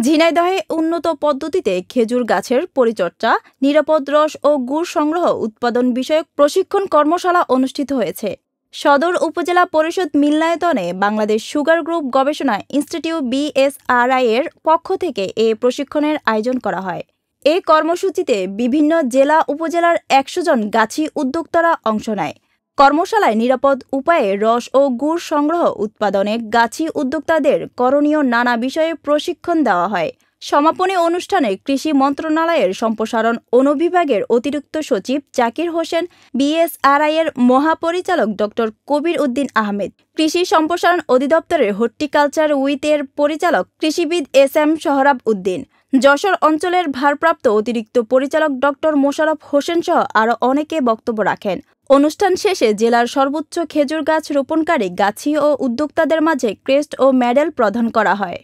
ঝিনাইদহে উন্নত পদ্ধতিতে খেজুর গাছের পরিচর্যা, নিরাপদ রস ও গুড় সংগ্রহ উৎপাদন বিষয়ক প্রশিক্ষণ কর্মশালা অনুষ্ঠিত হয়েছে। সদর উপজেলা পরিষদ মিলনায়তনে বাংলাদেশ সুগার গ্রুপ গবেষণা ইনস্টিটিউট BSRI এর পক্ষ থেকে এ প্রশিক্ষণের আয়োজন করা হয়। এই কর্মসূচিতে বিভিন্ন জেলা উপজেলার 100 জন গাছি উদ্যোক্তারা অংশ নেয়। কর্মশালায় নিরাপদ উপায়ে রস ও গুড় সংগ্রহ উৎপাদনে গাছি উদ্যোক্তাদের করণীয় নানা বিষয়ে প্রশিক্ষণ দেওয়া হয়। সমাপনী অনুষ্ঠানে কৃষি মন্ত্রণালয়ের সম্প্রসারণ অনুবিভাগের অতিরিক্ত সচিব জাকির হোসেন, BSRI এর মহাপরিচালক ডক্টর কবির উদ্দিন আহমেদ, কৃষি সম্প্রসারণ অধিদপ্তরের হর্টিকালচার উইথ-এর পরিচালক কৃষিবিদ SM সোহরাব উদ্দিন, যশোর অঞ্চলের ভারপ্রাপ্ত অতিরিক্ত পরিচালক ডক্টর মোশাররফ হোসেন সহ আরও অনেকে বক্তব্য রাখেন। অনুষ্ঠান শেষে জেলার সর্বোচ্চ খেজুর গাছ রোপণকারী গাছি ও উদ্যোক্তাদের মাঝে ক্রেস্ট ও মেডেল প্রদান করা হয়।